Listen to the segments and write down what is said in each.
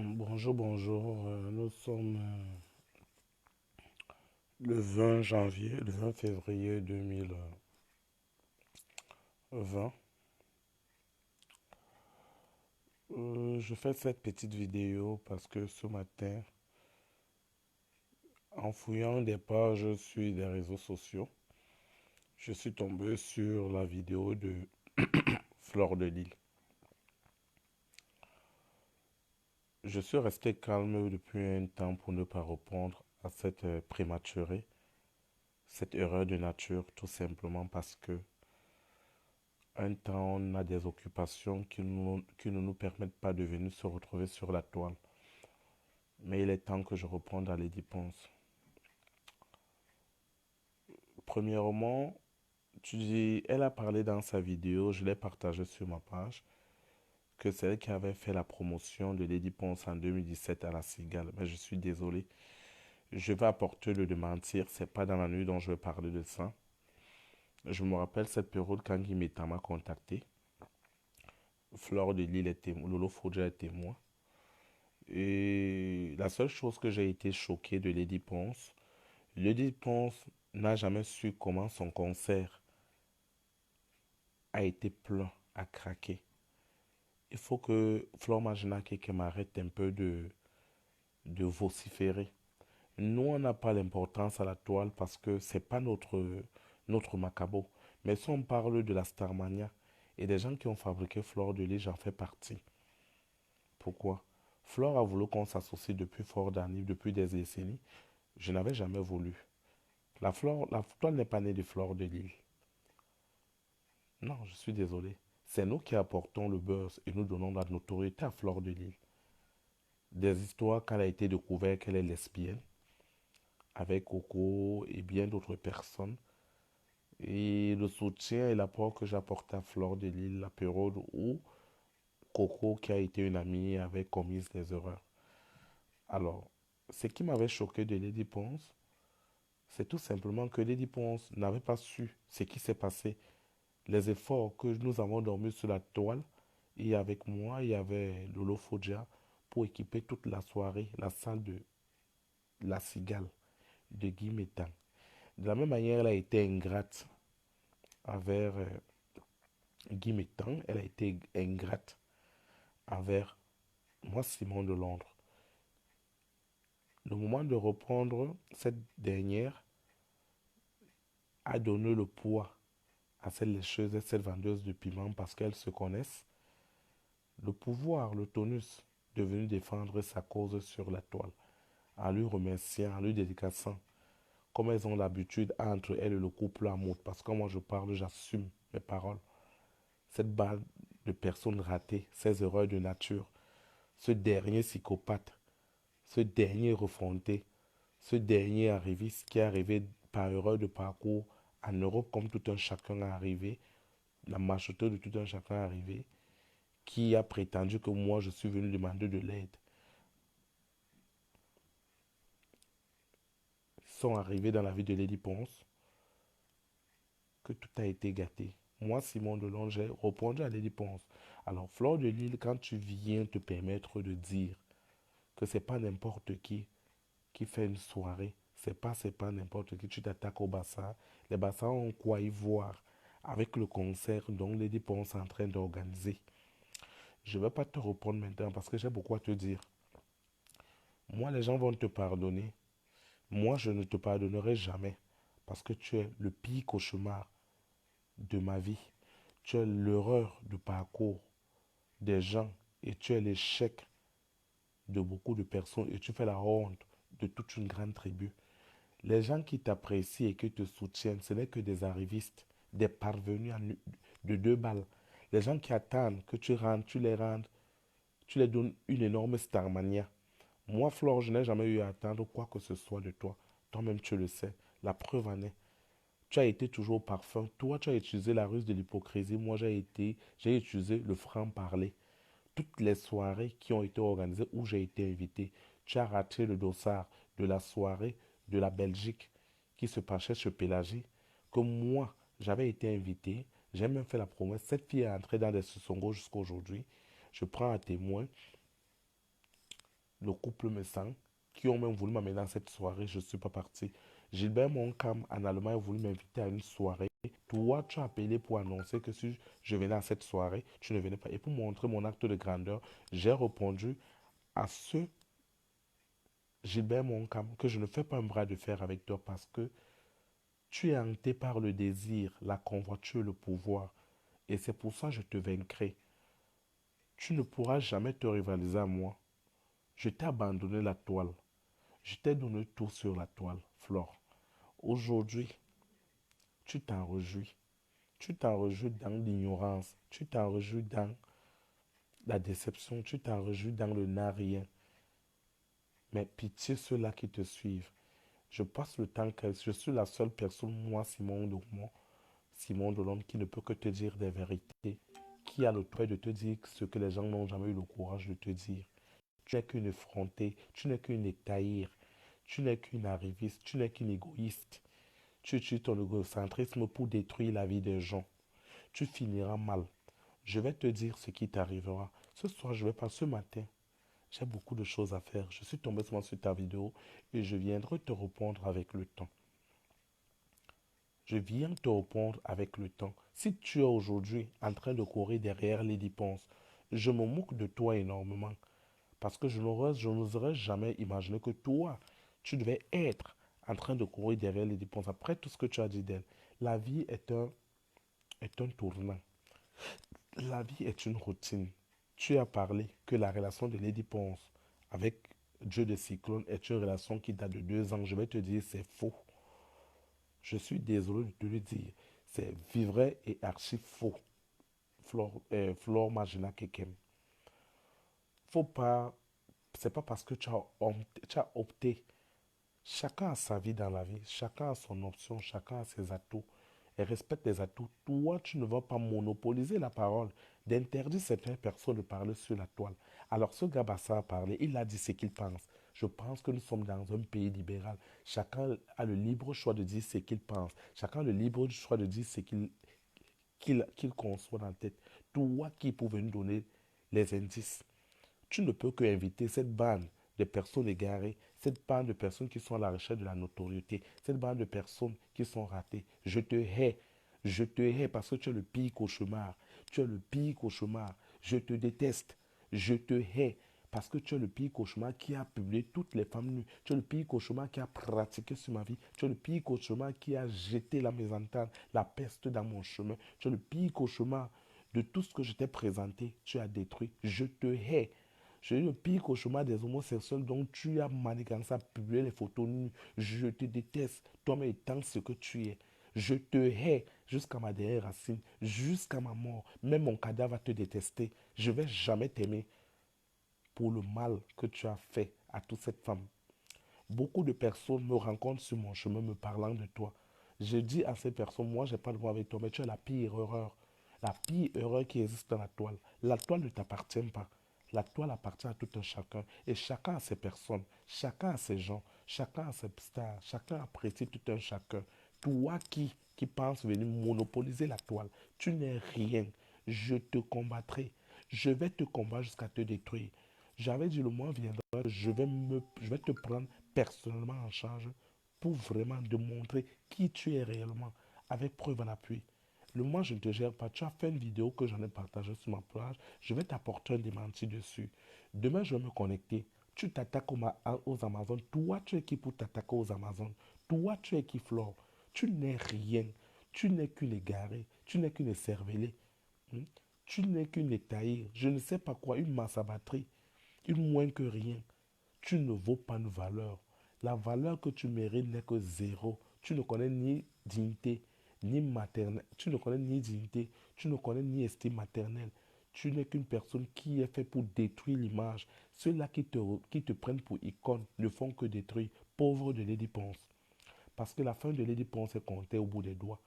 Bonjour, bonjour. Nous sommes le 20 janvier, le 20 février 2020. Je fais cette petite vidéo parce que ce matin, en fouillant des pages sur des réseaux sociaux, je suis tombé sur la vidéo de Fleur de Lys. Je suis resté calme depuis un temps pour ne pas répondre à cette prématurée, cette erreur de nature, tout simplement parce que un temps, on a des occupations qui ne nous permettent pas de venir se retrouver sur la toile. Mais il est temps que je réponde à les dépenses. Premièrement, tu dis, elle a parlé dans sa vidéo, je l'ai partagé sur ma page, que c'est elle qui avait fait la promotion de Lady Ponce en 2017 à la Cigale. Mais je suis désolé, je vais apporter le démentir, c'est pas dans la nuit dont je vais parler de ça. Je me rappelle cette période quand Guy Métan m'a contacté. Fleur de Lille était témoin, Lolo Fodja est témoin. Et la seule chose que j'ai été choqué de Lady Ponce n'a jamais su comment son concert a été plein, a craqué. Il faut que Flore Majinaki m'arrête un peu de vociférer. Nous, on n'a pas l'importance à la toile parce que c'est pas notre macabo. Mais si on parle de la Starmania et des gens qui ont fabriqué Fleur de Lys, j'en fais partie. Pourquoi? Flore a voulu qu'on s'associe depuis fort d'années, depuis des décennies. Je n'avais jamais voulu. La toile n'est pas née de Fleur de Lys. Non, je suis désolé. C'est nous qui apportons le buzz et nous donnons la notoriété à Fleur de Lys. Des histoires qu'elle a été découverte qu'elle est lesbienne, avec Coco et bien d'autres personnes. Et le soutien et l'apport que j'apporte à Fleur de Lys, la période où Coco, qui a été une amie, avait commis des erreurs. Alors, ce qui m'avait choqué de Lady Ponce, c'est tout simplement que Lady Ponce n'avait pas su ce qui s'est passé. Les efforts que nous avons dormi sur la toile, et avec moi, il y avait Lolo Fodja pour équiper toute la soirée, la salle de la Cigale de Guy Métan. De la même manière, elle a été ingrate envers Guy Métan, elle a été ingrate envers moi, Simon de Londres. Le moment de reprendre, cette dernière a donné le poids à cette lécheuse et cette vendeuse de piment parce qu'elles se connaissent. Le pouvoir, le tonus, de venir défendre sa cause sur la toile, en lui remerciant, en lui dédicaçant, comme elles ont l'habitude entre elles et le couple amour. Parce que moi je parle, j'assume mes paroles. Cette balle de personnes ratées, ces erreurs de nature, ce dernier psychopathe, ce dernier refronté, ce dernier arriviste qui est arrivé par erreur de parcours en Europe comme tout un chacun est arrivé, la majorité de tout un chacun est arrivé, qui a prétendu que moi je suis venu demander de l'aide, sont arrivés dans la vie de Lady Ponce, que tout a été gâté. Moi, Simon Delon, j'ai répondu à Lady Ponce. Alors, Fleur de Lille, quand tu viens te permettre de dire que c'est pas n'importe qui fait une soirée, c'est pas n'importe qui, tu t'attaques au bassin. Les bassins ont quoi y voir avec le concert dont Lady Ponce est en train d'organiser. Je ne vais pas te répondre maintenant parce que j'ai beaucoup à te dire. Moi, les gens vont te pardonner. Moi, je ne te pardonnerai jamais parce que tu es le pire cauchemar de ma vie. Tu es l'erreur de parcours des gens et tu es l'échec de beaucoup de personnes et tu fais la honte de toute une grande tribu. Les gens qui t'apprécient et qui te soutiennent, ce n'est que des arrivistes, des parvenus de deux balles. Les gens qui attendent que tu rentres, tu les rendes, tu les donnes une énorme starmania. Moi, Flore, je n'ai jamais eu à attendre quoi que ce soit de toi. Toi-même, tu le sais. La preuve en est. Tu as été toujours parfum. Toi, tu as utilisé la ruse de l'hypocrisie. Moi, j'ai utilisé le franc-parler. Toutes les soirées qui ont été organisées où j'ai été invité, tu as raté le dossard de la soirée de la Belgique qui se passait chez Pélagie, que moi, j'avais été invité. J'ai même fait la promesse. Cette fille est entrée dans des sissongos jusqu'à aujourd'hui. Je prends à témoin le couple me sent, qui ont même voulu m'amener dans cette soirée, je ne suis pas parti. Gilbert Moncam, en Allemagne, a voulu m'inviter à une soirée. Toi, tu as appelé pour annoncer que si je venais à cette soirée, tu ne venais pas. Et pour montrer mon acte de grandeur, j'ai répondu à ce Gilbert Moncam que je ne fais pas un bras de fer avec toi parce que tu es hanté par le désir, la convoiture, le pouvoir. Et c'est pour ça que je te vaincrai. Tu ne pourras jamais te rivaliser à moi. Je t'ai abandonné la toile. Je t'ai donné tout sur la toile, Flore. Aujourd'hui, tu t'en réjouis. Tu t'en réjouis dans l'ignorance. Tu t'en réjouis dans la déception. Tu t'en réjouis dans le n'a-rien. Mais pitié ceux-là qui te suivent. Je passe le temps que je suis la seule personne, moi, Simon Delhomme, qui ne peut que te dire des vérités, qui a le droit de te dire ce que les gens n'ont jamais eu le courage de te dire. Tu n'es qu'une effrontée, tu n'es qu'une étaïre, tu n'es qu'une arriviste, tu n'es qu'une égoïste. Tu utilises ton égocentrisme pour détruire la vie des gens. Tu finiras mal. Je vais te dire ce qui t'arrivera. Ce soir, je vais pas, ce matin, j'ai beaucoup de choses à faire. Je suis tombé sur ta vidéo et je viendrai te répondre avec le temps. Je viens te répondre avec le temps. Si tu es aujourd'hui en train de courir derrière les dépenses, je me moque de toi énormément. Parce que je n'oserais jamais imaginer que toi, tu devais être en train de courir derrière les dépenses. Après tout ce que tu as dit d'elle, la vie est un tournant. La vie est une routine. Tu as parlé que la relation de Lady Ponce avec Dieu de Cyclone est une relation qui date de 2 ans. Je vais te dire, c'est faux. Je suis désolé de te le dire. C'est vrai et archi faux. Flore Magina Kekem. Faut pas. C'est pas parce que tu as opté. Chacun a sa vie dans la vie. Chacun a son option. Chacun a ses atouts. Et respecte les atouts. Toi, tu ne vas pas monopoliser la parole, d'interdire certaines personnes de parler sur la toile. Alors, ce gars Bassa a parlé. Il a dit ce qu'il pense. Je pense que nous sommes dans un pays libéral. Chacun a le libre choix de dire ce qu'il pense. Chacun a le libre choix de dire ce qu'il conçoit dans la tête. Toi qui pouvais nous donner les indices, tu ne peux que inviter cette bande de personnes égarées, cette bande de personnes qui sont à la recherche de la notoriété, cette bande de personnes qui sont ratées. Je te hais parce que tu es le pire cauchemar. Tu es le pire cauchemar. Je te déteste. Je te hais parce que tu es le pire cauchemar qui a publié toutes les femmes nues. Tu es le pire cauchemar qui a pratiqué sur ma vie. Tu es le pire cauchemar qui a jeté la mésentente, la peste dans mon chemin. Tu es le pire cauchemar de tout ce que je t'ai présenté. Tu as détruit. Je te hais. J'ai eu le pire cauchemar des homosexuels dont tu as manigancé à publier les photos nues. Je te déteste, toi-même étant ce que tu es. Je te hais jusqu'à ma dernière racine, jusqu'à ma mort. Même mon cadavre va te détester. Je ne vais jamais t'aimer pour le mal que tu as fait à toute cette femme. Beaucoup de personnes me rencontrent sur mon chemin me parlant de toi. Je dis à ces personnes, moi, je n'ai pas de problème avec toi, mais tu es la pire erreur. La pire erreur qui existe dans la toile. La toile ne t'appartient pas. La toile appartient à tout un chacun. Et chacun a ses personnes, chacun a ses gens, chacun a ses stars, chacun apprécie tout un chacun. Toi qui penses venir monopoliser la toile, tu n'es rien. Je te combattrai. Je vais te combattre jusqu'à te détruire. J'avais dit le mois viendra, je vais te prendre personnellement en charge pour vraiment démontrer qui tu es réellement, avec preuve à l'appui. Le mois, je ne te gère pas. Tu as fait une vidéo que j'en ai partagée sur ma page. Je vais t'apporter un démenti dessus. Demain, je vais me connecter. Tu t'attaques aux Amazones. Toi, tu es qui pour t'attaquer aux Amazones? Toi, tu es qui, Flore? Tu n'es rien. Tu n'es qu'une égarée. Tu n'es qu'une cervelée. Hmm? Tu n'es qu'une étaïre. Je ne sais pas quoi. Une masse à batterie. Une moins que rien. Tu ne vaux pas une valeur. La valeur que tu mérites n'est que zéro. Tu ne connais ni dignité, ni maternelle. Tu ne connais ni dignité, tu ne connais ni estime maternelle. Tu n'es qu'une personne qui est faite pour détruire l'image. Ceux-là qui te prennent pour icône ne font que détruire. Pauvre de Lady Ponce. Parce que la fin de Lady Ponce est comptée au bout des doigts.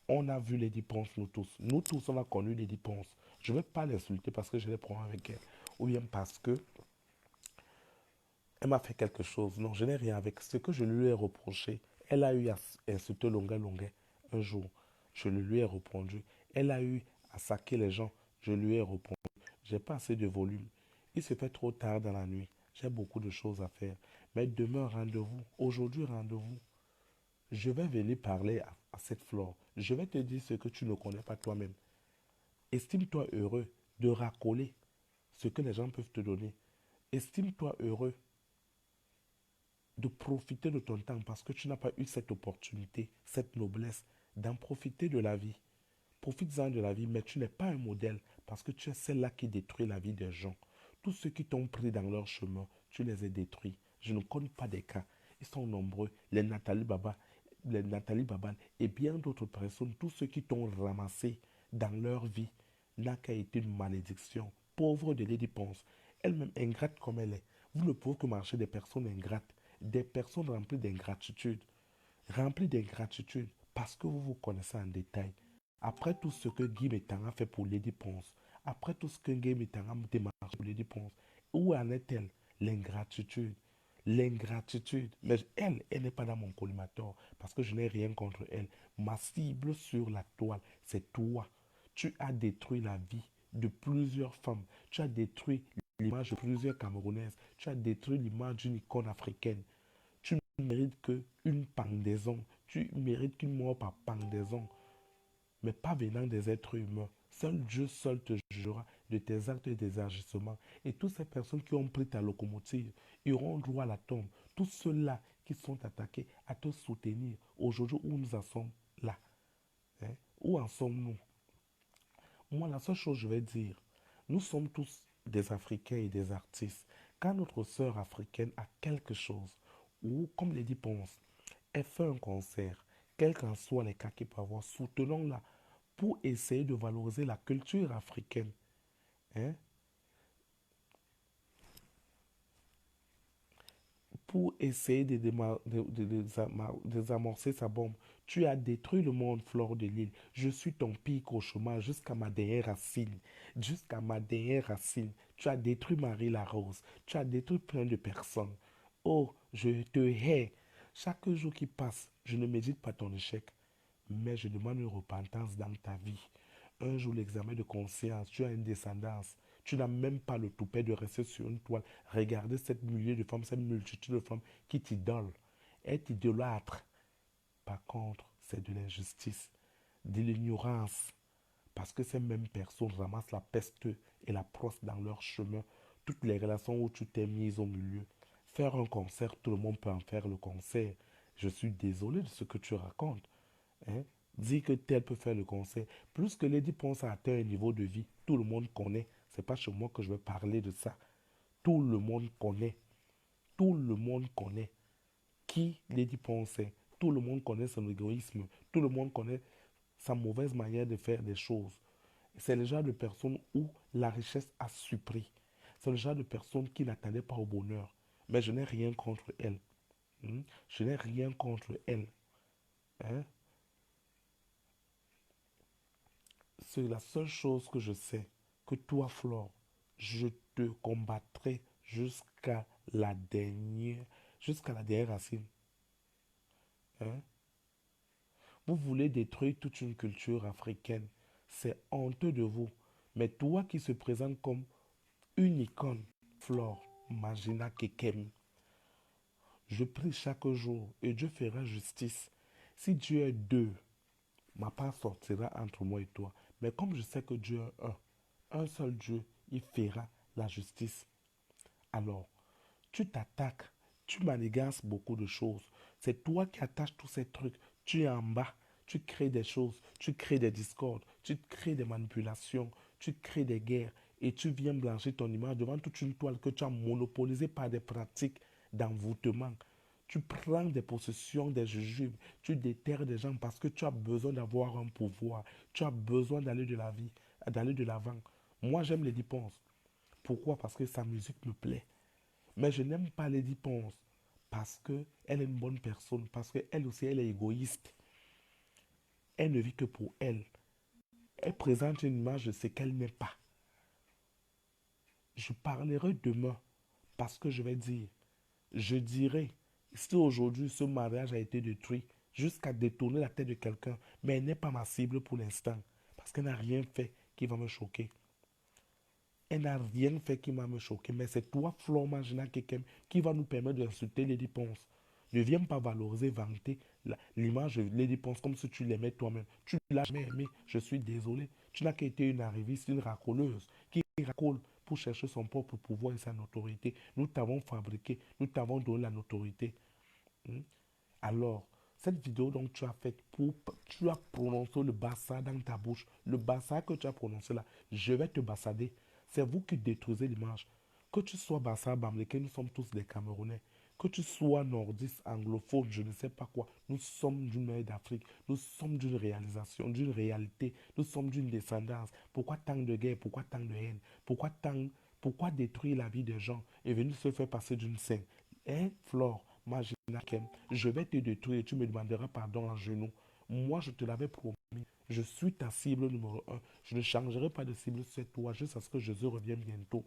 On a vu Lady Ponce, nous tous. Nous tous, on a connu Lady Ponce. Je ne vais pas l'insulter parce que j'ai des problèmes avec elle. Ou bien parce que elle m'a fait quelque chose. Non, je n'ai rien avec ce que je lui ai reproché. Elle a eu à insulter Longa Longa un jour. Je lui ai répondu. Elle a eu à saquer les gens. Je lui ai répondu. J'ai pas assez de volume. Il se fait trop tard dans la nuit. J'ai beaucoup de choses à faire. Mais demain, rendez-vous. Aujourd'hui, rendez-vous. Je vais venir parler à cette flore. Je vais te dire ce que tu ne connais pas toi-même. Estime-toi heureux de racoler ce que les gens peuvent te donner. Estime-toi heureux de profiter de ton temps parce que tu n'as pas eu cette opportunité, cette noblesse d'en profiter de la vie. Profites-en de la vie, mais tu n'es pas un modèle parce que tu es celle-là qui détruit la vie des gens. Tous ceux qui t'ont pris dans leur chemin, tu les as détruits. Je ne connais pas des cas. Ils sont nombreux. Les Nathalie Babal et bien d'autres personnes, tous ceux qui t'ont ramassé dans leur vie, n'a qu'à été une malédiction. Pauvre de Lady Ponce, elle-même ingrate comme elle est. Vous ne pouvez que marcher des personnes ingrates, des personnes remplies d'ingratitude, parce que vous vous connaissez en détail. Après tout ce que Guy Métang a fait pour Lady Ponce, après tout ce que Guy Métang a démarché pour Lady Ponce, où en est-elle? L'ingratitude. L'ingratitude. Mais elle n'est pas dans mon collimateur parce que je n'ai rien contre elle. Ma cible sur la toile, c'est toi. Tu as détruit la vie de plusieurs femmes. Tu as détruit l'image de plusieurs Camerounaises. Tu as détruit l'image d'une icône africaine. Tu ne mérites qu'une pendaison. Tu mérites qu'une mort par pendaison, mais pas venant des êtres humains. Seul Dieu seul te jugera de tes actes et des agissements. Et toutes ces personnes qui ont pris ta locomotive iront droit à la tombe. Tous ceux-là qui sont attaqués à te soutenir aujourd'hui où nous en sommes là. Hein? Où en sommes-nous? Moi, la seule chose que je vais dire, nous sommes tous des Africains et des artistes. Quand notre sœur africaine a quelque chose, ou comme Lady Ponce, elle fait un concert, quels qu'en soient les cas qu'il peut avoir, soutenons-la pour essayer de valoriser la culture africaine. Hein? Pour essayer désamorcer sa bombe. Tu as détruit le monde, Flore de Lille. Je suis ton pire cauchemar jusqu'à ma dernière racine. Jusqu'à ma dernière racine. Tu as détruit Marie la Rose. Tu as détruit plein de personnes. Oh, je te hais. Chaque jour qui passe, je ne médite pas ton échec, mais je demande une repentance dans ta vie. Un jour, l'examen de conscience, tu as une descendance. Tu n'as même pas le toupet de rester sur une toile. Regardez cette millier de femmes, cette multitude de femmes qui t'idolent. Elles t'idolâtrent. Par contre, c'est de l'injustice, de l'ignorance. Parce que ces mêmes personnes ramassent la peste et la proie dans leur chemin. Toutes les relations où tu t'es mise au milieu. Faire un concert, tout le monde peut en faire le concert. Je suis désolé de ce que tu racontes. Hein? Dire que tel peut faire le concert. Plus que Lady Ponce a atteint un niveau de vie, tout le monde connaît. C'est pas chez moi que je vais parler de ça. Tout le monde connaît. Tout le monde connaît qui Lady Ponce est. Tout le monde connaît son égoïsme. Tout le monde connaît sa mauvaise manière de faire des choses. C'est le genre de personne où la richesse a surpris. C'est le genre de personne qui n'attendait pas au bonheur. Mais je n'ai rien contre elle. Hein? Je n'ai rien contre elle. Hein? C'est la seule chose que je sais, que toi, Flore, je te combattrai jusqu'à la dernière racine. Hein? Vous voulez détruire toute une culture africaine. C'est honteux de vous. Mais toi qui se présente comme une icône, Flore, Magina Kekem, je prie chaque jour et Dieu fera justice. Si Dieu est deux, ma part sortira entre moi et toi. Mais comme je sais que Dieu est un seul Dieu, il fera la justice. Alors, tu t'attaques, tu manigances beaucoup de choses. C'est toi qui attaches tous ces trucs. Tu es en bas, tu crées des choses, tu crées des discordes, tu crées des manipulations, tu crées des guerres et tu viens blanchir ton image devant toute une toile que tu as monopolisée par des pratiques d'envoûtement. Tu prends des possessions, des jujubes, tu déterres des gens parce que tu as besoin d'avoir un pouvoir, tu as besoin d'aller de la vie, d'aller de l'avant. Moi, j'aime les dépenses. Pourquoi? Parce que sa musique me plaît. Mais je n'aime pas Lady Ponce parce qu'elle est une bonne personne, parce qu'elle aussi, elle est égoïste. Elle ne vit que pour elle. Elle présente une image de ce qu'elle n'est pas. Je parlerai demain parce que je dirai, si aujourd'hui ce mariage a été détruit jusqu'à détourner la tête de quelqu'un, mais elle n'est pas ma cible pour l'instant parce qu'elle n'a rien fait qui va me choquer. Elle n'a rien fait qui m'a me choqué. Mais c'est toi, Flore Magina Kekem, qui va nous permettre d'insulter Lady Ponce. Ne viens pas valoriser, vanter l'image de Lady Ponce comme si tu l'aimais toi-même. Tu ne l'as jamais aimé, je suis désolé. Tu n'as qu'été une arriviste, une racoleuse, qui racole pour chercher son propre pouvoir et sa notoriété. Nous t'avons fabriqué, nous t'avons donné la notoriété. Hmm? Alors, cette vidéo donc tu as faite tu as prononcé le bassa dans ta bouche. Le bassa que tu as prononcé là, je vais te bassader. C'est vous qui détruisez l'image. Que tu sois bassa, bamleke, nous sommes tous des Camerounais. Que tu sois nordiste, anglophone, je ne sais pas quoi, nous sommes d'une mère d'Afrique. Nous sommes d'une réalisation, d'une réalité. Nous sommes d'une descendance. Pourquoi tant de guerre? Pourquoi tant de haine? Pourquoi détruire la vie des gens et venir se faire passer d'une scène? Hein, Flore, Maginakem, je vais te détruire et tu me demanderas pardon en genoux. Moi, je te l'avais promis. Je suis ta cible numéro un. Je ne changerai pas de cible sur toi jusqu'à ce que Jésus revienne bientôt.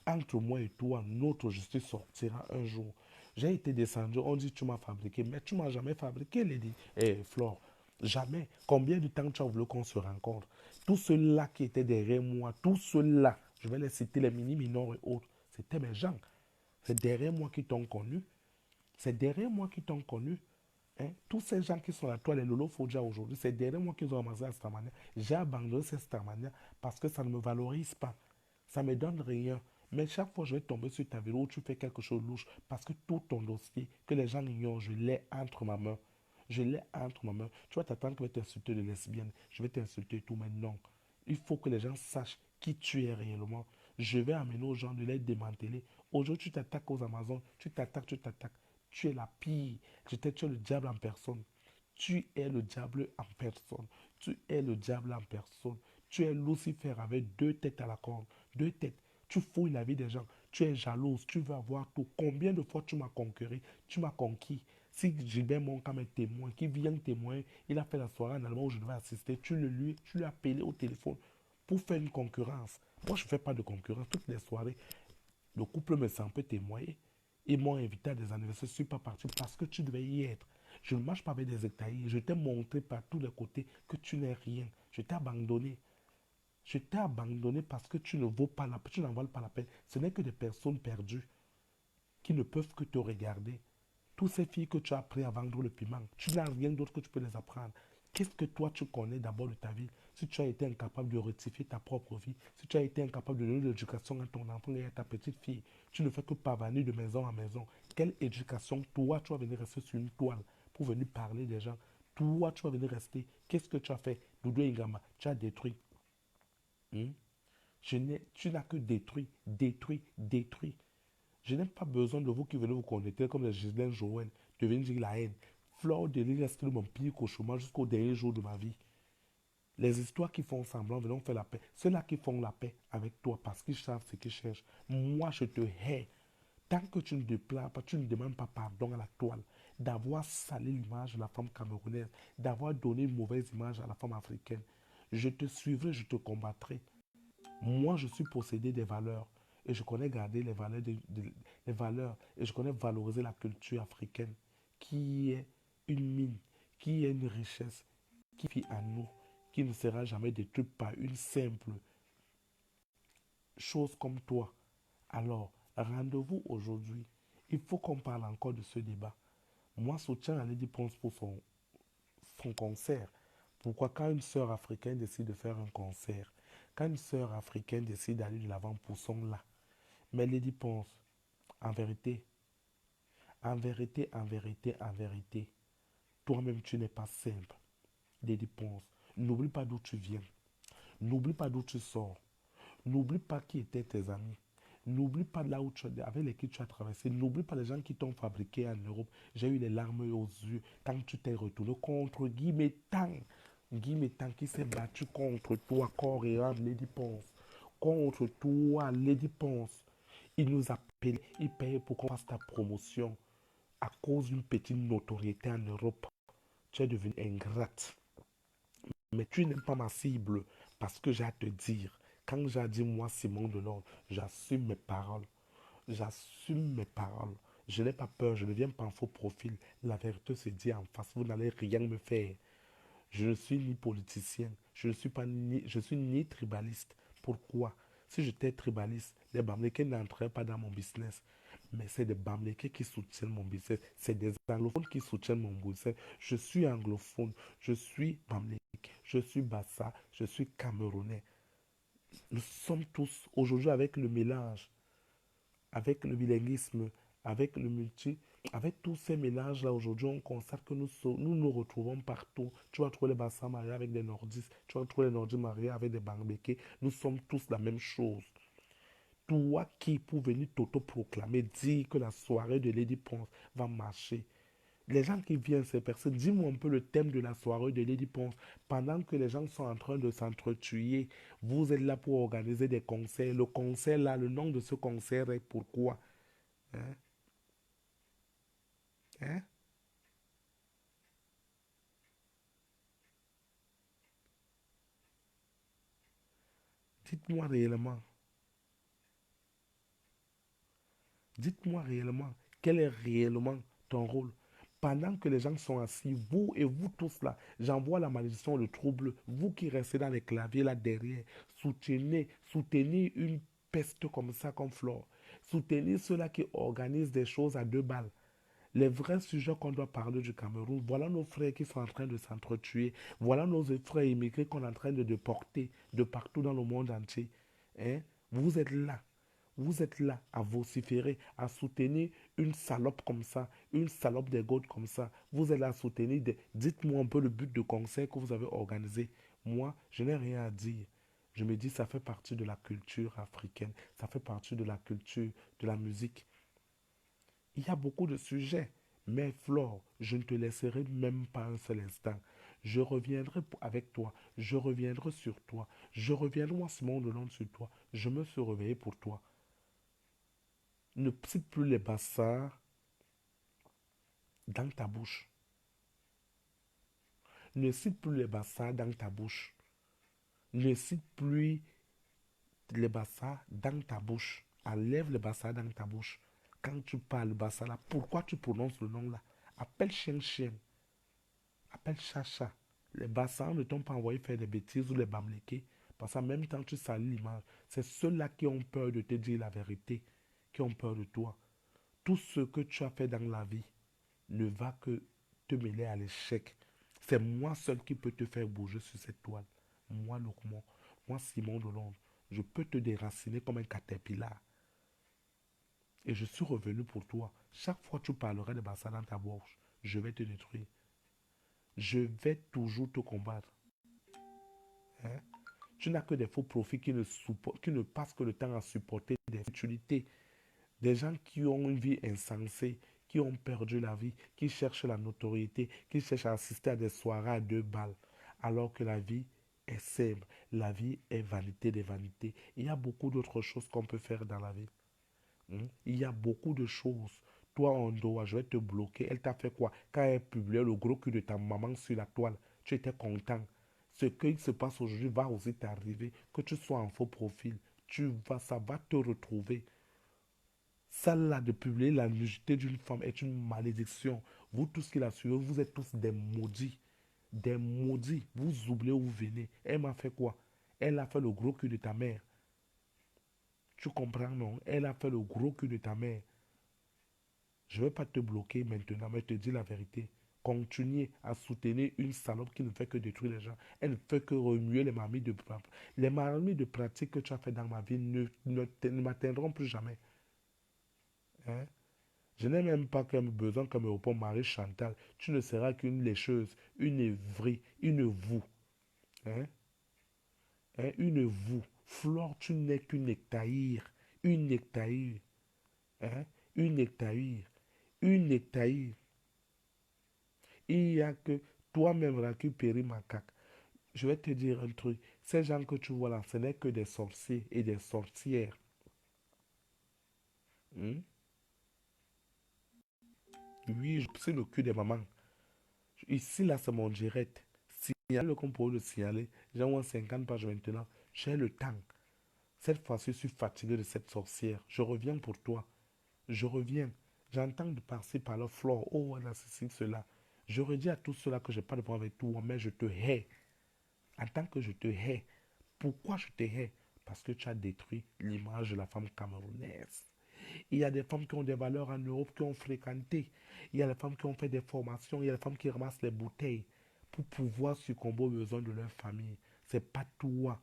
Entre moi et toi, notre justice sortira un jour. J'ai été descendu, on dit tu m'as fabriqué, mais tu m'as jamais fabriqué, Lady. Flore, jamais. Combien de temps tu as voulu qu'on se rencontre? Tous ceux-là qui étaient derrière moi, tous ceux-là, je vais les citer, les mini, minors et autres, c'était mes gens. C'est derrière moi qui t'ont connu. C'est derrière moi qui t'ont connu. Hein? Tous ces gens qui sont à toi, les Lolo Fodja aujourd'hui, c'est derrière moi qu'ils ont amassé à Starmania. J'ai abandonné cette Starmania parce que ça ne me valorise pas. Ça ne me donne rien. Mais chaque fois, je vais tomber sur ta vidéo où tu fais quelque chose de louche parce que tout ton dossier, que les gens ignorent, je l'ai entre ma main. Je l'ai entre ma main. Tu vas t'attendre que je vais t'insulter de lesbienne. Je vais t'insulter et tout, mais non. Il faut que les gens sachent qui tu es réellement. Je vais amener aux gens de les démanteler. Aujourd'hui, tu t'attaques aux Amazones. Tu t'attaques, tu t'attaques. Tu es la pire. Tu es le diable en personne. Tu es le diable en personne. Tu es le diable en personne. Tu es Lucifer avec deux têtes à la corde. Deux têtes. Tu fouilles la vie des gens. Tu es jalouse. Tu veux avoir tout. Combien de fois tu m'as conquéré? Tu m'as conquis. Si Gilbert Moncam est témoin, qui vient témoin, il a fait la soirée en allemand où je devais assister. Tu lui as appelé au téléphone pour faire une concurrence. Moi, je ne fais pas de concurrence. Toutes les soirées, le couple me sent peut témoigner. Ils m'ont invité à des anniversaires. Je ne suis pas parti parce que tu devais y être. Je ne marche pas avec des hectares. Je t'ai montré par tous les côtés que tu n'es rien. Je t'ai abandonné. Je t'ai abandonné parce que tu ne vaux pas la peine. Tu n'en vales pas la peine. Ce n'est que des personnes perdues qui ne peuvent que te regarder. Toutes ces filles que tu as appris à vendre le piment, tu n'as rien d'autre que tu peux les apprendre. Qu'est-ce que toi tu connais d'abord de ta vie? Si tu as été incapable de rectifier ta propre vie, si tu as été incapable de donner l'éducation à ton enfant et à ta petite fille, tu ne fais que pavaner de maison en maison. Quelle éducation toi tu vas venir rester sur une toile pour venir parler des gens? Toi tu vas venir rester. Qu'est-ce que tu as fait? Doudou Ingama, tu as détruit. Hmm? Tu n'as que détruit, détruit, détruit. Je n'ai pas besoin de vous qui venez vous connecter comme les Gislaine Joël, de venir dire la haine. Flore de l'île reste mon pire cauchemar jusqu'au dernier jour de ma vie. Les histoires qui font semblant, venons faire la paix. Ceux-là qui font la paix avec toi parce qu'ils savent ce qu'ils cherchent. Moi, je te hais. Tant que tu ne te plains pas, tu ne demandes pas pardon à la toile d'avoir salé l'image de la femme camerounaise, d'avoir donné une mauvaise image à la femme africaine. Je te suivrai, je te combattrai. Moi, je suis possédé des valeurs et je connais garder les valeurs et je connais valoriser la culture africaine qui est une mine, qui est une richesse, qui vit à nous, qui ne sera jamais détruite par une simple chose comme toi. Alors, rendez-vous aujourd'hui. Il faut qu'on parle encore de ce débat. Moi, soutiens à Lady Pons pour son concert. Pourquoi quand une sœur africaine décide de faire un concert, quand une sœur africaine décide d'aller de l'avant pour son là, mais Lady pense, en vérité, en vérité, en vérité, en vérité, toi-même tu n'es pas simple. Lady pense, n'oublie pas d'où tu viens, n'oublie pas d'où tu sors, n'oublie pas qui étaient tes amis, n'oublie pas là où avec lesquels tu as traversé, n'oublie pas les gens qui t'ont fabriqué en Europe. J'ai eu les larmes aux yeux quand tu t'es retourné contre Guy Métan. Guy Métan qui s'est battu contre toi, corps et âme, Lady Ponce. Contre toi, Lady Ponce. Il nous a payé, il paye pour qu'on fasse ta promotion. À cause d'une petite notoriété en Europe, tu es devenu ingrate. Mais tu n'es pas ma cible parce que j'ai à te dire. Quand j'ai dit moi, Simon Delorme, j'assume mes paroles. J'assume mes paroles. Je n'ai pas peur, je ne viens pas en faux profil. La vérité se dit en face, vous n'allez rien me faire. Je ne suis ni politicien, je ne suis pas ni, je suis ni tribaliste. Pourquoi? Si j'étais tribaliste, les Bamileke n'entreraient pas dans mon business. Mais c'est des Bamileke qui soutiennent mon business. C'est des anglophones qui soutiennent mon business. Je suis anglophone, je suis Bamileke, je suis Bassa, je suis Camerounais. Nous sommes tous aujourd'hui avec le mélange, avec le bilinguisme, avec le multi, avec tous ces mélanges-là, aujourd'hui, on constate que nous retrouvons partout. Tu vas trouver les Bassas mariés avec des Nordistes, tu vas trouver les Nordistes mariés avec des Bambékés. Nous sommes tous la même chose. Toi qui, pour venir t'auto-proclamer, dire que la soirée de Lady Ponce va marcher. Les gens qui viennent, ces personnes, dis-moi un peu le thème de la soirée de Lady Ponce. Pendant que les gens sont en train de s'entretuer, vous êtes là pour organiser des concerts. Le concert là, le nom de ce concert est pourquoi? Hein? Hein? Dites-moi réellement. Dites-moi réellement. Quel est réellement ton rôle? Pendant que les gens sont assis, vous et vous tous là, j'envoie la malédiction, le trouble, vous qui restez dans les claviers là derrière, soutenez une peste comme ça, comme Flore. Soutenez ceux-là qui organisent des choses à deux balles. Les vrais sujets qu'on doit parler du Cameroun, voilà nos frères qui sont en train de s'entretuer, voilà nos frères immigrés qu'on est en train de déporter de partout dans le monde entier. Hein? Vous êtes là. Vous êtes là à vociférer, à soutenir une salope comme ça, une salope des gaudes comme ça. Vous êtes là à soutenir des... Dites-moi un peu le but de concert que vous avez organisé. Moi, je n'ai rien à dire. Je me dis, ça fait partie de la culture africaine, ça fait partie de la culture, de la musique. Il y a beaucoup de sujets. Mais Flore, je ne te laisserai même pas un seul instant. Je reviendrai avec toi. Je reviendrai sur toi. Je reviendrai moi, Simon Delonde, sur toi. Je me suis réveillé pour toi. Ne cite plus les bassins dans ta bouche. Ne cite plus les bassins dans ta bouche. Ne cite plus les bassins dans ta bouche. Enlève les bassins dans ta bouche. Quand tu parles le bassa là, pourquoi tu prononces le nom là? Appelle chien chien. Appelle chat chat. Les bassins ne t'ont pas envoyé faire des bêtises ou les bamléqués. Parce qu'en même temps, tu salis l'image. C'est ceux-là qui ont peur de te dire la vérité, qui ont peur de toi. Tout ce que tu as fait dans la vie ne va que te mêler à l'échec. C'est moi seul qui peux te faire bouger sur cette toile. Moi, Locmont. Moi, Simon Delonge. Je peux te déraciner comme un caterpillar. Et je suis revenu pour toi. Chaque fois que tu parleras de Bassa dans ta bouche, je vais te détruire. Je vais toujours te combattre. Hein? Tu n'as que des faux profits qui ne passent que le temps à supporter des futilités. Des gens qui ont une vie insensée, qui ont perdu la vie, qui cherchent la notoriété, qui cherchent à assister à des soirées à deux balles, alors que la vie est simple, la vie est vanité des vanités. Il y a beaucoup d'autres choses qu'on peut faire dans la vie. Hein. Il y a beaucoup de choses. Toi, en doigt, je vais te bloquer. Elle t'a fait quoi? Quand elle publiait le gros cul de ta maman sur la toile, tu étais content. Ce qui se passe aujourd'hui va aussi t'arriver. Que tu sois en faux profil, ça va te retrouver. Ça là de publier la nudité d'une femme est une malédiction. Vous tous qui la suivez, vous êtes tous des maudits. Des maudits. Vous oubliez où vous venez. Elle m'a fait quoi? Elle a fait le gros cul de ta mère. Tu comprends, non? Elle a fait le gros cul de ta mère. Je ne vais pas te bloquer maintenant, mais je te dis la vérité. Continuez à soutenir une salope qui ne fait que détruire les gens. Elle ne fait que remuer les marmites de pratique. Les marmites de pratique que tu as fait dans ma vie ne m'atteindront plus jamais. Hein? Je n'ai même pas comme besoin que me répond Marie Chantal. Tu ne seras qu'une lécheuse, une évrie, une voue. Hein? Hein? Une voue. Flore, tu n'es qu'une nectaïre. Une nectaïre. Hein? Une nectaïre. Une nectaïre. Il n'y a que toi-même récupérer macaque. Je vais te dire un truc. Ces gens que tu vois là, ce n'est que des sorciers et des sorcières. Hmm? Oui, je suis le cul des mamans. Ici, là, c'est mon direct. Signaler le compte pour le signaler. J'ai moins 50 pages maintenant. J'ai le temps. Cette fois-ci, je suis fatigué de cette sorcière. Je reviens pour toi. Je reviens. J'entends de par-ci, par-là, Flore. Oh, elle a ceci, cela. Je redis à tout cela que je n'ai pas de problème avec toi, mais je te hais. En tant que je te hais. Pourquoi je te hais? Parce que tu as détruit l'image de la femme camerounaise. Il y a des femmes qui ont des valeurs en Europe qui ont fréquenté. Il y a des femmes qui ont fait des formations. Il y a des femmes qui ramassent les bouteilles pour pouvoir succomber aux besoins de leur famille. C'est pas toi,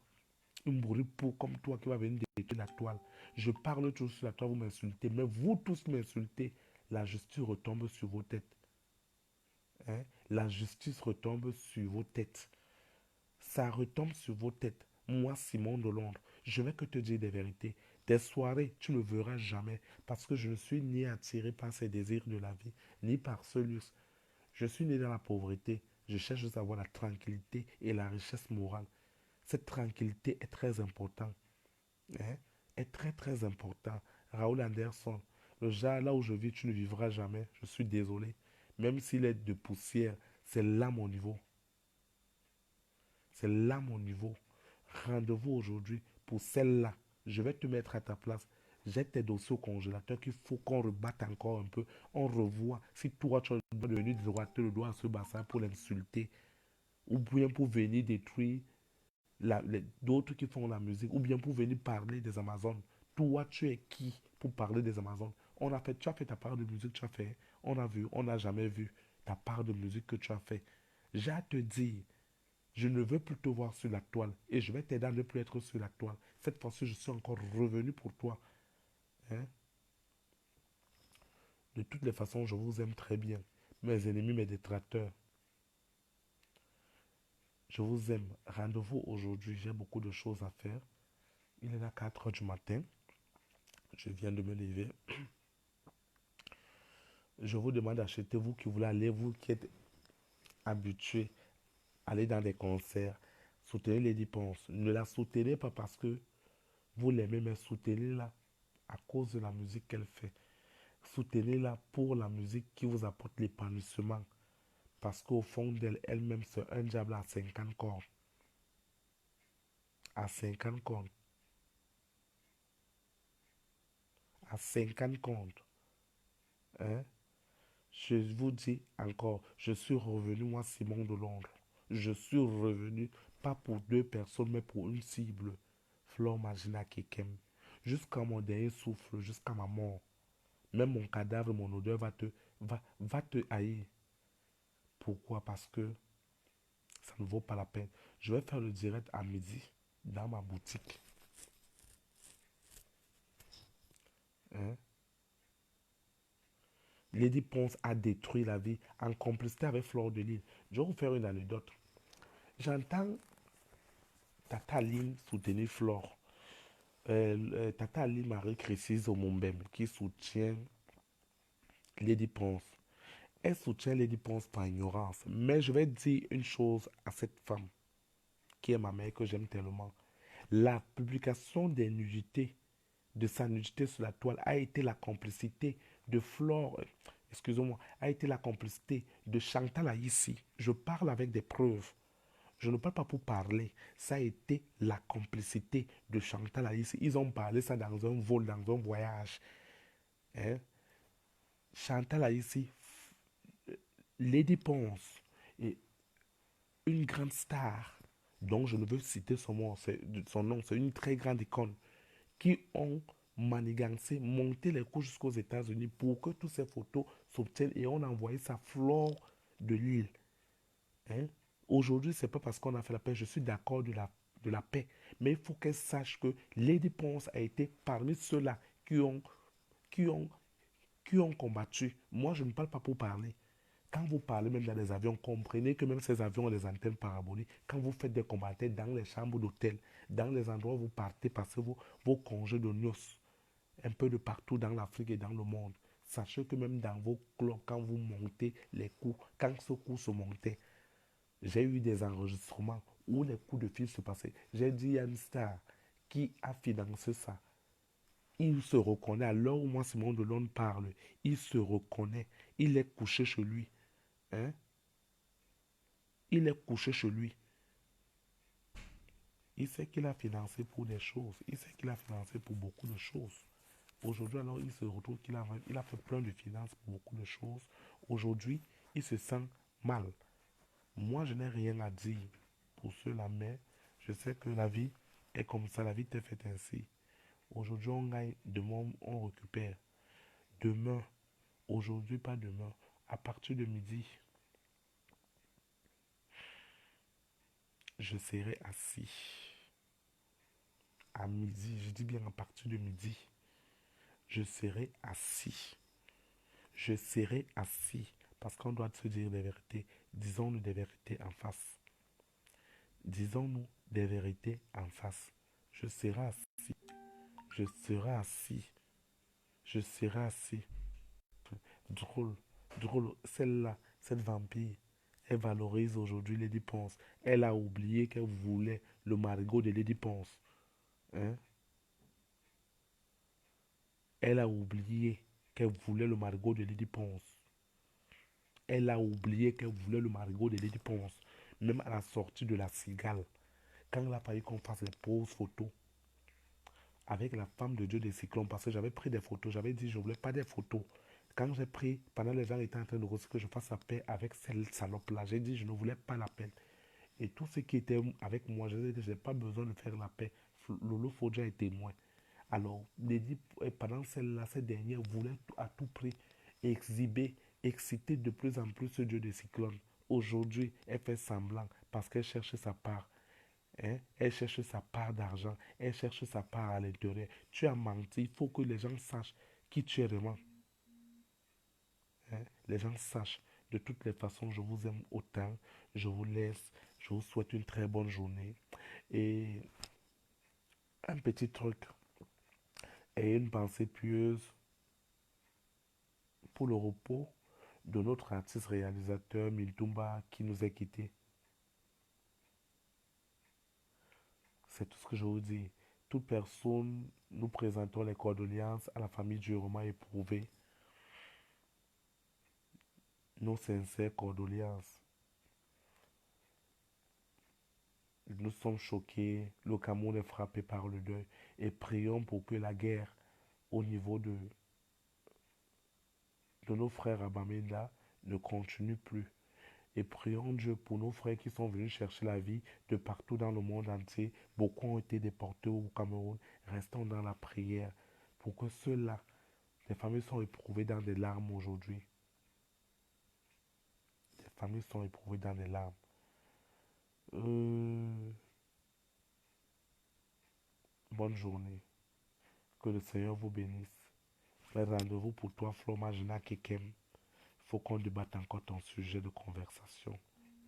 une brûle-peau comme toi qui va venir détruire la toile. Je parle toujours sur la toile, vous m'insultez. Mais vous tous m'insultez. La justice retombe sur vos têtes. Hein? La justice retombe sur vos têtes. Ça retombe sur vos têtes. Moi, Simon de Londres, je vais que te dire des vérités. Des soirées, tu ne verras jamais parce que je ne suis ni attiré par ces désirs de la vie, ni par ce luxe. Je suis né dans la pauvreté. Je cherche à avoir la tranquillité et la richesse morale. Cette tranquillité est très importante. Hein? Est très très important. Raoul Anderson, le genre là où je vis, tu ne vivras jamais. Je suis désolé. Même s'il est de poussière, c'est là mon niveau. C'est là mon niveau. Rendez-vous aujourd'hui pour celle-là. Je vais te mettre à ta place. J'ai tes dossiers au congélateur qu'il faut qu'on rebatte encore un peu. On revoit si toi tu es devenu droiter le doigt à ce bassin pour l'insulter ou bien pour venir détruire d'autres qui font la musique ou bien pour venir parler des Amazones. Toi tu es qui pour parler des Amazones? Tu as fait ta part de musique, tu as fait. On a vu, on n'a jamais vu ta part de musique que tu as fait. J'ai à te dire, je ne veux plus te voir sur la toile et je vais t'aider à ne plus être sur la toile. Cette fois-ci, je suis encore revenu pour toi. Hein? De toutes les façons, je vous aime très bien. Mes ennemis, mes détracteurs, je vous aime. Rendez-vous aujourd'hui, j'ai beaucoup de choses à faire. Il est là 4 heures du matin. Je viens de me lever. Je vous demande d'acheter, vous qui voulez aller, vous qui êtes habitués à aller dans des concerts, soutenez les dépenses. Ne la soutenez pas parce que vous l'aimez, mais soutenez-la à cause de la musique qu'elle fait. Soutenez-la pour la musique qui vous apporte l'épanouissement. Parce qu'au fond d'elle, elle-même, c'est un diable à 50 cordes. À 50 cordes. À 50 cordes. Hein? Je vous dis encore, je suis revenu, moi, Simon de Londres. Je suis revenu, pas pour deux personnes, mais pour une cible. Flore Magina Kekem. Jusqu'à mon dernier souffle, jusqu'à ma mort. Même mon cadavre, mon odeur va te haïr. Pourquoi? Parce que ça ne vaut pas la peine. Je vais faire le direct à midi dans ma boutique. Hein? Lady Ponce a détruit la vie en complicité avec Fleur de Lille. Je vais vous faire une anecdote. J'entends Tata Lim soutenir Flore. Tata Lim Marie Crécise au Mumbem qui soutient Lady Ponce. Elle soutient Lady Ponce par ignorance. Mais je vais dire une chose à cette femme qui est ma mère que j'aime tellement. La publication des nudités, de sa nudité sur la toile, a été la complicité de Flore, excusez-moi, a été la complicité de Chantal Aïssi. Je parle avec des preuves. Je ne parle pas pour parler. Ça a été la complicité de Chantal Aïssi. Ils ont parlé ça dans un vol, dans un voyage. Hein? Chantal Aïssi, Lady Ponce, et une grande star, dont je ne veux citer son nom, c'est une très grande icône, qui ont manigancé, monté les coups jusqu'aux États-Unis pour que toutes ces photos s'obtiennent et on a envoyé sa flore de l'île. Hein? Aujourd'hui, c'est pas parce qu'on a fait la paix, je suis d'accord de la paix, mais il faut qu'elle sache que Lady Ponce a été parmi ceux-là qui ont, qui ont combattu. Moi, je ne parle pas pour parler. Quand vous parlez même dans les avions, comprenez que même ces avions ont des antennes paraboliques. Quand vous faites des commentaires dans les chambres d'hôtel, dans les endroits où vous partez passer vos congés de noces, un peu de partout dans l'Afrique et dans le monde, sachez que même dans vos clubs, quand vous montez les coups, quand ce coup se montait, j'ai eu des enregistrements où les coups de fil se passaient. J'ai dit à une star qui a financé ça. Il se reconnaît, à l'heure où moi Simon Delon parle, il se reconnaît, il est couché chez lui. Hein? Il est couché chez lui. Il sait qu'il a financé pour des choses. Il sait qu'il a financé pour beaucoup de choses. Aujourd'hui, alors, il se retrouve il a fait plein de finances pour beaucoup de choses. Aujourd'hui, il se sent mal. Moi, je n'ai rien à dire pour cela, mais je sais que la vie Et comme ça, la vie t'est faite ainsi. Aujourd'hui, on gagne, demain, on récupère. Demain, aujourd'hui, pas demain. À partir de midi, je serai assis. À midi, je dis bien à partir de midi, je serai assis. Je serai assis. Parce qu'on doit se dire des vérités. Disons-nous des vérités en face. Disons-nous des vérités en face. Je serai assis. Je serai assis. Je serai assis. Drôle. Drôle. Celle-là, cette vampire, elle valorise aujourd'hui Lady Ponce. Elle a oublié qu'elle voulait le marigot de Lady Ponce. Hein? Elle a oublié qu'elle voulait le marigot de Lady Ponce. Elle a oublié qu'elle voulait le marigot de Lady Ponce. Même à la sortie de la cigale. Quand elle a fallu qu'on fasse les poses photos avec la femme de Dieu des cyclones, parce que j'avais pris des photos, j'avais dit je ne voulais pas des photos. Quand j'ai pris, pendant les gens étaient en train de recevoir que je fasse la paix avec cette salope-là, j'ai dit je ne voulais pas la paix. Et tous ceux qui étaient avec moi, je n'ai pas besoin de faire la paix. Lolo Fodja est témoin. Alors, pendant celle-là, cette dernière voulait à tout prix exhiber, exciter de plus en plus ce dieu des cyclones. Aujourd'hui, elle fait semblant parce qu'elle cherche sa part. Hein? Elle cherche sa part d'argent. Elle cherche sa part à l'intérieur. Tu as menti. Il faut que les gens sachent qui tu es vraiment. Hein? Les gens sachent. De toutes les façons, je vous aime autant. Je vous laisse. Je vous souhaite une très bonne journée. Et un petit truc. Et une pensée pieuse pour le repos de notre artiste réalisateur Miltumba qui nous a quittés. C'est tout ce que je vous dis. Toute personne, nous présentons les condoléances à la famille du roman éprouvé. Nos sincères condoléances. Nous sommes choqués. Le Cameroun est frappé par le deuil. Et prions pour que la guerre au niveau de nos frères à Bamenda ne continue plus. Et prions Dieu pour nos frères qui sont venus chercher la vie de partout dans le monde entier. Beaucoup ont été déportés au Cameroun. Restons dans la prière pour que ceux-là, les familles sont éprouvées dans des larmes aujourd'hui. Les familles sont éprouvées dans des larmes. Euh, Bonne journée. Que le Seigneur vous bénisse. Mais rendez-vous pour toi, Flo Magina Kekem. Faut qu'on débatte encore ton sujet de conversation.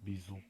Bisous.